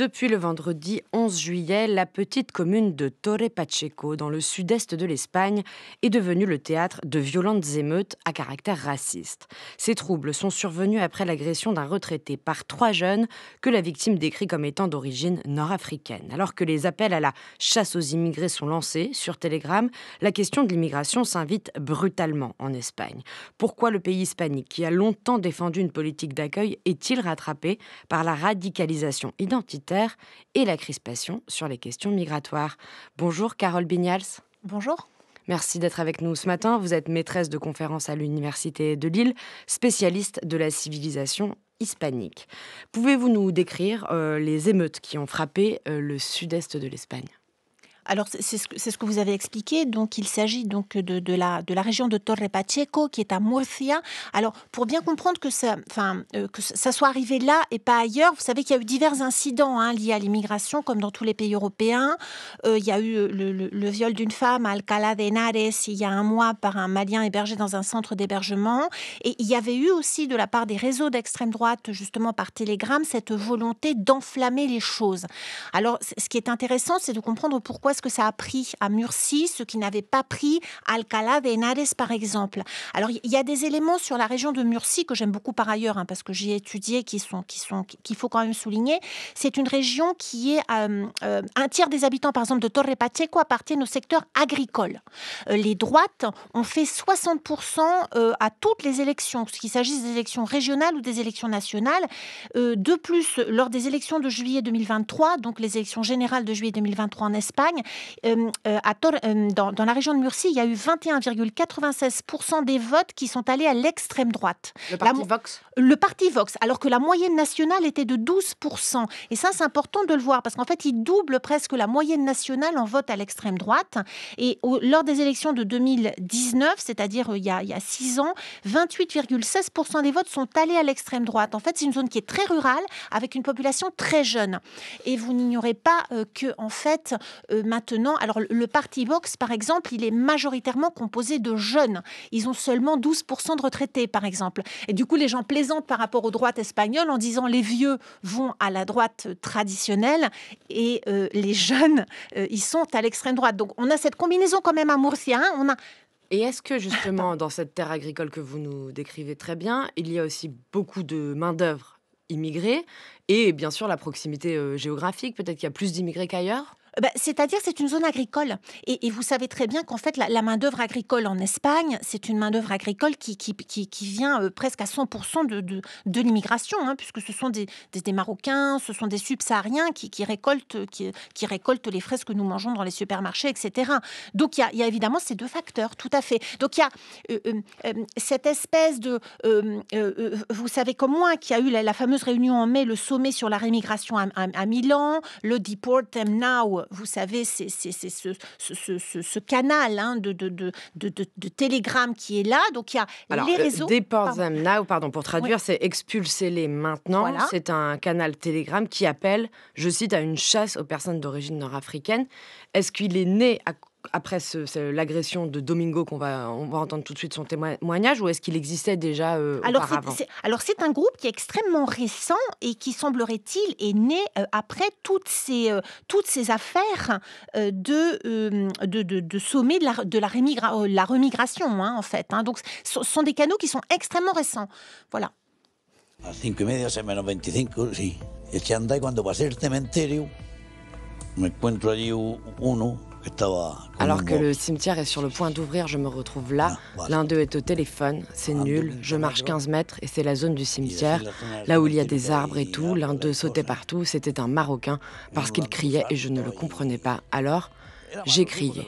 Depuis le vendredi 11 juillet, la petite commune de Torre Pacheco, dans le sud-est de l'Espagne, est devenue le théâtre de violentes émeutes à caractère raciste. Ces troubles sont survenus après l'agression d'un retraité par 3 jeunes que la victime décrit comme étant d'origine nord-africaine. Alors que les appels à la chasse aux immigrés sont lancés sur Telegram, la question de l'immigration s'invite brutalement en Espagne. Pourquoi le pays hispanique, qui a longtemps défendu une politique d'accueil, est-il rattrapé par la radicalisation identitaire et la crispation sur les questions migratoires? Bonjour Carole Bignals. Bonjour. Merci d'être avec nous ce matin. Vous êtes maîtresse de conférences à l'Université de Lille, spécialiste de la civilisation hispanique. Pouvez-vous nous décrire les émeutes qui ont frappé le sud-est de l'Espagne ? Alors, c'est ce que vous avez expliqué. Donc, il s'agit donc de la région de Torre Pacheco, qui est à Murcia. Alors, pour bien comprendre que ça soit arrivé là et pas ailleurs, vous savez qu'il y a eu divers incidents liés à l'immigration, comme dans tous les pays européens. Il y a eu le viol d'une femme à Alcalá de Henares il y a un mois par un Malien hébergé dans un centre d'hébergement. Et il y avait eu aussi, de la part des réseaux d'extrême droite, justement par Telegram, cette volonté d'enflammer les choses. Alors, ce qui est intéressant, c'est de comprendre pourquoi est-ce que ça a pris à Murcie, ce qui n'avait pas pris à Alcalá de Henares, par exemple. Alors, il y a des éléments sur la région de Murcie que j'aime beaucoup par ailleurs, parce que j'y ai étudié, qu'il faut quand même souligner. C'est une région qui est un tiers des habitants, par exemple, de Torre Pacheco appartiennent au secteur agricole. Les droites ont fait 60% à toutes les élections, qu'il s'agisse des élections régionales ou des élections nationales. De plus, lors des élections de juillet 2023, donc les élections générales de juillet 2023 en Espagne, dans la région de Murcie, il y a eu 21,96% des votes qui sont allés à l'extrême droite. Le parti Vox ? Le parti Vox, alors que la moyenne nationale était de 12%. Et ça, c'est important de le voir, parce qu'en fait, il double presque la moyenne nationale en vote à l'extrême droite. Et lors des élections de 2019, c'est-à-dire il y a 6 ans, 28,16% des votes sont allés à l'extrême droite. En fait, c'est une zone qui est très rurale, avec une population très jeune. Et vous n'ignorez pas que, en fait, maintenant, alors le parti Vox, par exemple, il est majoritairement composé de jeunes. Ils ont seulement 12% de retraités, par exemple. Et du coup, les gens plaisantent par rapport aux droites espagnoles en disant les vieux vont à la droite traditionnelle et les jeunes, ils sont à l'extrême droite. Donc, on a cette combinaison quand même à Murcia. Et est-ce que justement, dans cette terre agricole que vous nous décrivez très bien, il y a aussi beaucoup de main-d'œuvre immigrée et bien sûr la proximité géographique, peut-être qu'il y a plus d'immigrés qu'ailleurs ? C'est-à-dire c'est une zone agricole. Et vous savez très bien qu'en fait, la main-d'œuvre agricole en Espagne, c'est une main-d'œuvre agricole qui vient presque à 100% de l'immigration, puisque ce sont des Marocains, ce sont des subsahariens qui récoltent les fraises que nous mangeons dans les supermarchés, etc. Donc, il y a évidemment ces deux facteurs, tout à fait. Donc, il y a cette espèce de... vous savez comme moi qu'il y a eu la fameuse réunion en mai, le sommet sur la rémigration à Milan, le Deport Them Now. Vous savez, c'est ce canal de Telegram qui est là. Donc, il y a les réseaux... Deport them now, pour traduire, oui. C'est expulser-les maintenant. Voilà. C'est un canal Telegram qui appelle, je cite, à une chasse aux personnes d'origine nord-africaine. Est-ce qu'il est né après l'agression de Domingo, on va entendre tout de suite son témoignage, ou est-ce qu'il existait déjà auparavant ? Alors, c'est un groupe qui est extrêmement récent et qui, semblerait-il, est né après toutes ces affaires de sommet de la remigration, en fait. Donc, ce sont des canaux qui sont extrêmement récents. Voilà. A 5:30, 6:25, sí. Eché cuando pasé el cementerio, me encuentro allí uno. Alors que le cimetière est sur le point d'ouvrir, je me retrouve là. L'un d'eux est au téléphone, c'est nul. Je marche 15 mètres et c'est la zone du cimetière, là où il y a des arbres et tout. L'un d'eux sautait partout, c'était un Marocain, parce qu'il criait et je ne le comprenais pas. Alors, j'ai crié.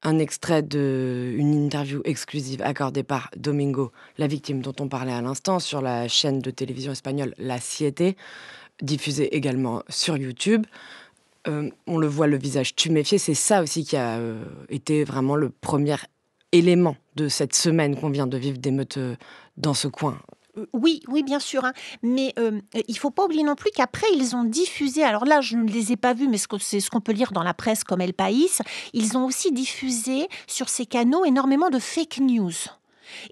Un extrait d'une interview exclusive accordée par Domingo, la victime dont on parlait à l'instant, sur la chaîne de télévision espagnole La Siete, diffusée également sur YouTube. On le voit, le visage tuméfié. C'est ça aussi qui a été vraiment le premier élément de cette semaine qu'on vient de vivre d'émeutes dans ce coin. Oui, bien sûr. Mais il ne faut pas oublier non plus qu'après, ils ont diffusé, alors là, je ne les ai pas vus, mais c'est ce qu'on peut lire dans la presse comme El País, ils ont aussi diffusé sur ces canaux énormément de fake news.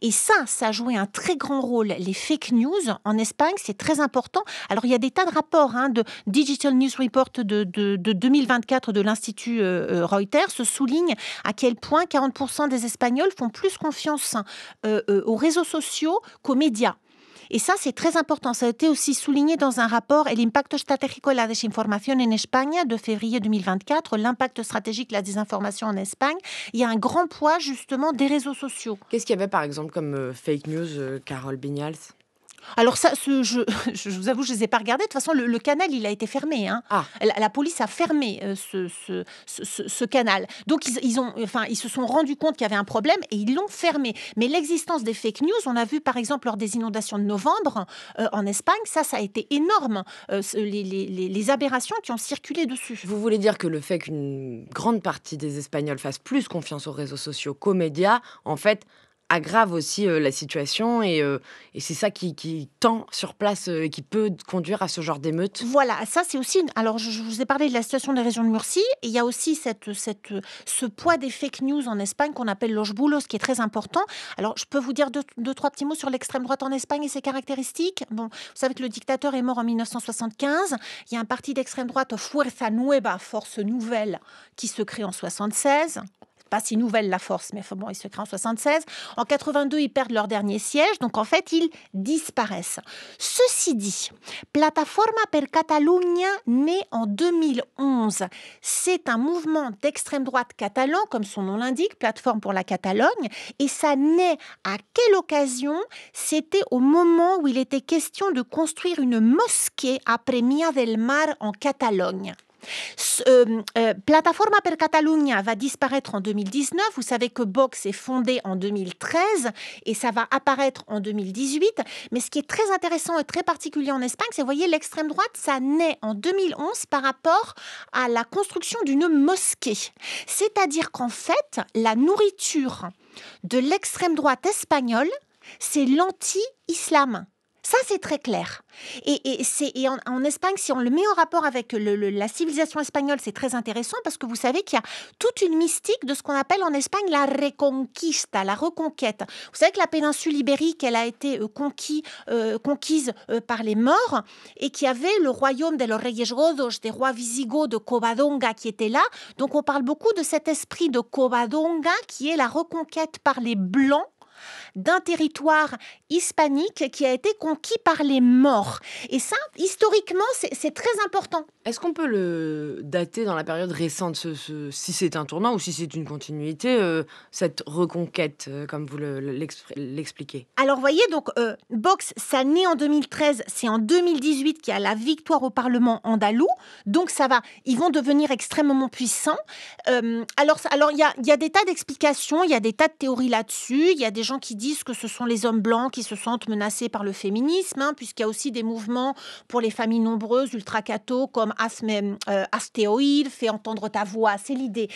Et ça a joué un très grand rôle. Les fake news en Espagne, c'est très important. Alors, il y a des tas de rapports de Digital News Report de 2024 de l'Institut Reuters souligne à quel point 40% des Espagnols font plus confiance aux réseaux sociaux qu'aux médias. Et ça, c'est très important. Ça a été aussi souligné dans un rapport El impacto estratégico de la desinformación en España de février 2024, l'impact stratégique de la désinformation en Espagne. Il y a un grand poids, justement, des réseaux sociaux. Qu'est-ce qu'il y avait, par exemple, comme fake news, Carole Viñals ? Alors ça, je vous avoue, je ne les ai pas regardés. De toute façon, le canal, il a été fermé. Ah. La police a fermé ce canal. Donc, ils se sont rendus compte qu'il y avait un problème et ils l'ont fermé. Mais l'existence des fake news, on a vu par exemple lors des inondations de novembre en Espagne, ça a été énorme. Les aberrations qui ont circulé dessus. Vous voulez dire que le fait qu'une grande partie des Espagnols fassent plus confiance aux réseaux sociaux qu'aux médias, en fait, aggrave aussi la situation et c'est ça qui tend sur place et qui peut conduire à ce genre d'émeute. Voilà, ça c'est aussi... Alors je vous ai parlé de la situation des régions de Murcie et il y a aussi ce poids des fake news en Espagne qu'on appelle los bulos qui est très important. Alors je peux vous dire deux, trois petits mots sur l'extrême droite en Espagne et ses caractéristiques. Bon, vous savez que le dictateur est mort en 1975. Il y a un parti d'extrême droite, Fuerza Nueva, Force Nouvelle, qui se crée en 1976. Pas si nouvelle la force, mais bon, ils se créent en 76. En 82, ils perdent leur dernier siège, donc en fait, ils disparaissent. Ceci dit, Plataforma per Catalunya, né en 2011, c'est un mouvement d'extrême droite catalan, comme son nom l'indique, Plateforme pour la Catalogne, et ça naît à quelle occasion? C'était au moment où il était question de construire une mosquée à Premià del Mar en Catalogne. Plataforma per Catalunya va disparaître en 2019. Vous savez que Vox est fondé en 2013 et ça va apparaître en 2018. Mais ce qui est très intéressant et très particulier en Espagne, c'est, vous voyez, l'extrême droite, ça naît en 2011 par rapport à la construction d'une mosquée. C'est-à-dire qu'en fait, la nourriture de l'extrême droite espagnole, c'est l'anti-islam. Ça, c'est très clair. Et en Espagne, si on le met en rapport avec la civilisation espagnole, c'est très intéressant parce que vous savez qu'il y a toute une mystique de ce qu'on appelle en Espagne la reconquista, la reconquête. Vous savez que la péninsule ibérique, elle a été conquise par les Maures et qu'il y avait le royaume de los Reyes Godos, des rois visigoths de Covadonga qui était là. Donc, on parle beaucoup de cet esprit de Covadonga qui est la reconquête par les Blancs d'un territoire hispanique qui a été conquis par les Maures. Et ça, historiquement, c'est très important. Est-ce qu'on peut le dater dans la période récente, si c'est un tournant ou si c'est une continuité, cette reconquête, comme vous l'expliquez? Alors, vous voyez, donc, Vox, ça naît en 2013, c'est en 2018 qu'il y a la victoire au Parlement andalou, donc ça va, ils vont devenir extrêmement puissants. Alors, il y a des tas d'explications, il y a des tas de théories là-dessus, il y a des gens qui disent que ce sont les hommes blancs qui se sentent menacés par le féminisme, puisqu'il y a aussi des mouvements pour les familles nombreuses, ultra-catho, comme Astéoïde, fais entendre ta voix, c'est l'idée.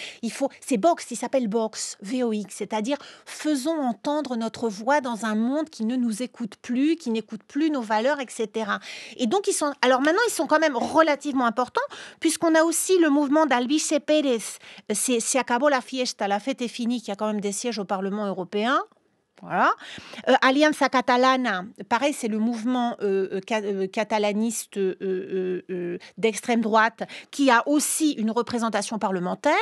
C'est Vox, il s'appelle Vox, V-O-X, c'est-à-dire faisons entendre notre voix dans un monde qui ne nous écoute plus, qui n'écoute plus nos valeurs, etc. Et donc, alors maintenant, ils sont quand même relativement importants, puisqu'on a aussi le mouvement d'Albice Pérez, c'est acabó la fiesta, la fête est finie, qui a quand même des sièges au Parlement européen. Voilà. Alianza Catalana, pareil, c'est le mouvement catalaniste d'extrême droite qui a aussi une représentation parlementaire.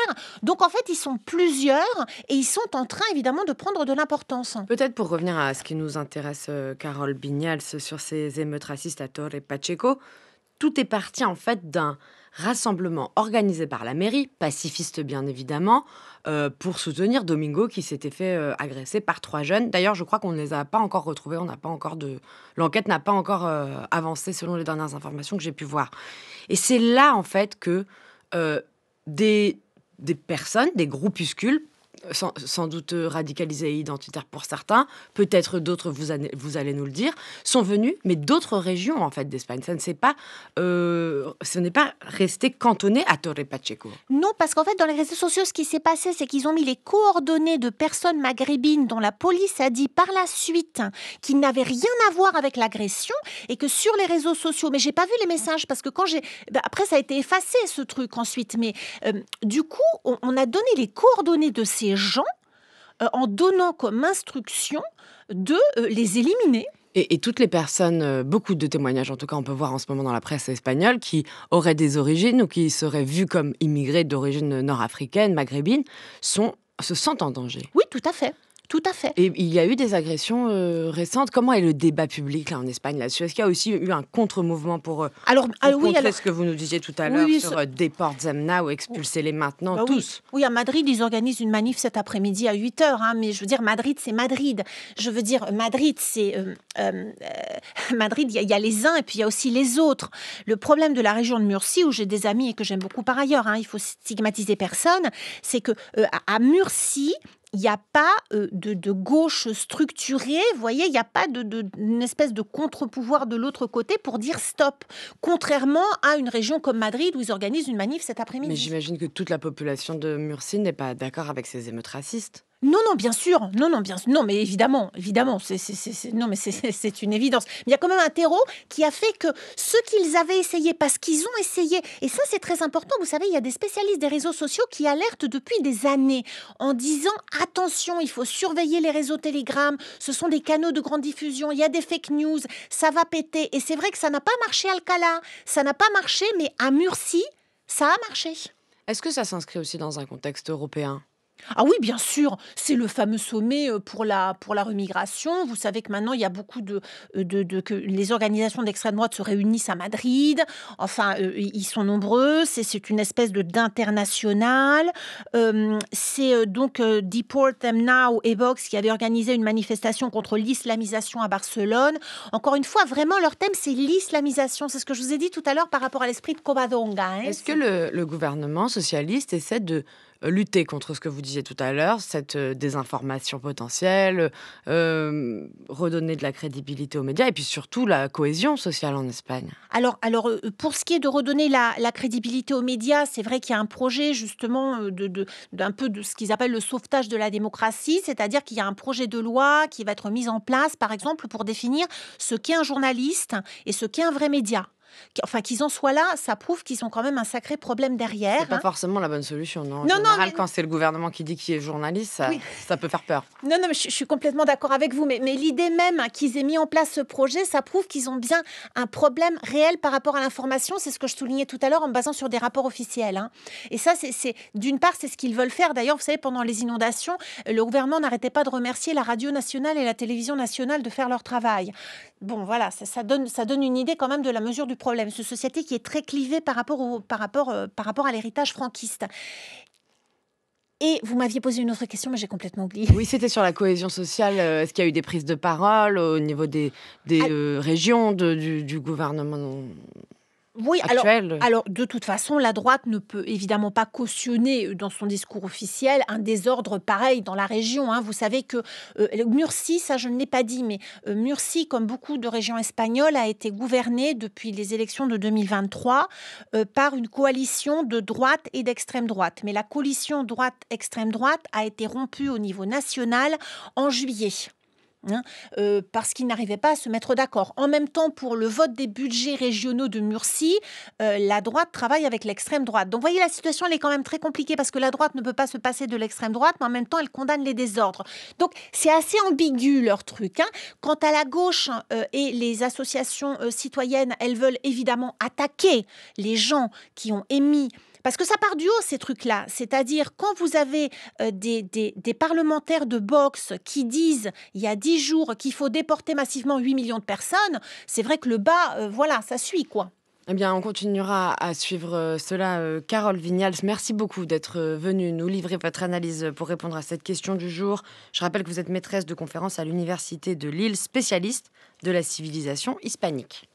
Donc, en fait, ils sont plusieurs et ils sont en train, évidemment, de prendre de l'importance. Peut-être pour revenir à ce qui nous intéresse, Carole Viñals, sur ces émeutes racistes à Torre Pacheco, tout est parti, en fait, d'un rassemblement organisé par la mairie, pacifiste bien évidemment, pour soutenir Domingo qui s'était fait agresser par 3 jeunes. D'ailleurs, je crois qu'on ne les a pas encore retrouvés, l'enquête n'a pas encore avancé selon les dernières informations que j'ai pu voir. Et c'est là, en fait, que des personnes, des groupuscules, sans doute radicalisés et identitaires pour certains, peut-être d'autres, vous allez nous le dire, sont venus, mais d'autres régions en fait d'Espagne. Ce n'est pas resté cantonné à Torre Pacheco. Non, parce qu'en fait, dans les réseaux sociaux, ce qui s'est passé, c'est qu'ils ont mis les coordonnées de personnes maghrébines dont la police a dit par la suite qu'ils n'avaient rien à voir avec l'agression et que sur les réseaux sociaux, mais j'ai pas vu les messages parce que après ça a été effacé ce truc ensuite, mais du coup, on a donné les coordonnées de ces gens en donnant comme instruction de les éliminer. Et toutes les personnes, beaucoup de témoignages, en tout cas on peut voir en ce moment dans la presse espagnole, qui auraient des origines ou qui seraient vues comme immigrés d'origine nord-africaine, maghrébine, se sentent en danger. Oui, tout à fait. Tout à fait. Et il y a eu des agressions récentes. Comment est le débat public là en Espagne là-dessus? Est-ce qu'il y a aussi eu un contre-mouvement pour contrer ce que vous nous disiez tout à l'heure sur déportez-les ou expulsez-les maintenant, tous? Oui, à Madrid, ils organisent une manif cet après-midi à 8h. Mais je veux dire, Madrid, c'est Madrid. Je veux dire, Madrid, c'est... Madrid, il y a les uns et puis il y a aussi les autres. Le problème de la région de Murcie, où j'ai des amis et que j'aime beaucoup par ailleurs, il faut stigmatiser personne, c'est que à Murcie, il n'y a pas de gauche structurée, vous voyez, il n'y a pas une espèce de contre-pouvoir de l'autre côté pour dire stop, contrairement à une région comme Madrid où ils organisent une manif cet après-midi. Mais j'imagine que toute la population de Murcie n'est pas d'accord avec ces émeutes racistes. Non, bien sûr. Non, mais évidemment, c'est une évidence. Mais il y a quand même un terreau qui a fait que ce qu'ils avaient essayé, parce qu'ils ont essayé, et ça c'est très important, vous savez, il y a des spécialistes des réseaux sociaux qui alertent depuis des années en disant attention, il faut surveiller les réseaux Telegram, ce sont des canaux de grande diffusion, il y a des fake news, ça va péter. Et c'est vrai que ça n'a pas marché à Alcalá, ça n'a pas marché, mais à Murcie, ça a marché. Est-ce que ça s'inscrit aussi dans un contexte européen ? Ah oui, bien sûr, c'est le fameux sommet pour la remigration. Vous savez que maintenant, il y a beaucoup que les organisations d'extrême droite se réunissent à Madrid. Enfin, ils sont nombreux. C'est une espèce d'international. C'est donc Deport Them Now et Vox qui avaient organisé une manifestation contre l'islamisation à Barcelone. Encore une fois, vraiment, leur thème, c'est l'islamisation. C'est ce que je vous ai dit tout à l'heure par rapport à l'esprit de Covadonga. Est-ce que le gouvernement socialiste essaie de lutter contre ce que vous disiez tout à l'heure, cette désinformation potentielle, redonner de la crédibilité aux médias et puis surtout la cohésion sociale en Espagne? Alors, pour ce qui est de redonner la crédibilité aux médias, c'est vrai qu'il y a un projet justement d'un peu de ce qu'ils appellent le sauvetage de la démocratie, c'est-à-dire qu'il y a un projet de loi qui va être mis en place, par exemple, pour définir ce qu'est un journaliste et ce qu'est un vrai média. Enfin, qu'ils en soient là, ça prouve qu'ils ont quand même un sacré problème derrière. C'est pas forcément la bonne solution, non? En général, quand c'est le gouvernement qui dit qu'il est journaliste, ça peut faire peur. Non, mais je suis complètement d'accord avec vous. Mais l'idée même qu'ils aient mis en place ce projet, ça prouve qu'ils ont bien un problème réel par rapport à l'information. C'est ce que je soulignais tout à l'heure en me basant sur des rapports officiels. Et ça, d'une part, c'est ce qu'ils veulent faire. D'ailleurs, vous savez, pendant les inondations, le gouvernement n'arrêtait pas de remercier la radio nationale et la télévision nationale de faire leur travail. Bon, voilà, ça donne une idée quand même de la mesure du problème. C'est une société qui est très clivée par rapport à l'héritage franquiste. Et vous m'aviez posé une autre question, mais j'ai complètement oublié. Oui, c'était sur la cohésion sociale. Est-ce qu'il y a eu des prises de parole au niveau des régions du gouvernement actuel? Alors, de toute façon, la droite ne peut évidemment pas cautionner dans son discours officiel un désordre pareil dans la région. Vous savez que Murcie, ça je ne l'ai pas dit, mais Murcie, comme beaucoup de régions espagnoles, a été gouvernée depuis les élections de 2023 par une coalition de droite et d'extrême droite. Mais la coalition droite-extrême droite a été rompue au niveau national en juillet. Parce qu'ils n'arrivaient pas à se mettre d'accord. En même temps, pour le vote des budgets régionaux de Murcie, la droite travaille avec l'extrême droite. Donc, vous voyez, la situation, elle est quand même très compliquée parce que la droite ne peut pas se passer de l'extrême droite, mais en même temps, elle condamne les désordres. Donc, c'est assez ambigu, leur truc. Quant à la gauche et les associations citoyennes, elles veulent évidemment attaquer les gens qui ont émis. Parce que ça part du haut, ces trucs-là. C'est-à-dire, quand vous avez des parlementaires de Vox qui disent, il y a 10 jours, qu'il faut déporter massivement 8 millions de personnes, c'est vrai que le bas, ça suit, quoi. Eh bien, on continuera à suivre cela. Carole Vignals, merci beaucoup d'être venue nous livrer votre analyse pour répondre à cette question du jour. Je rappelle que vous êtes maîtresse de conférence à l'Université de Lille, spécialiste de la civilisation hispanique.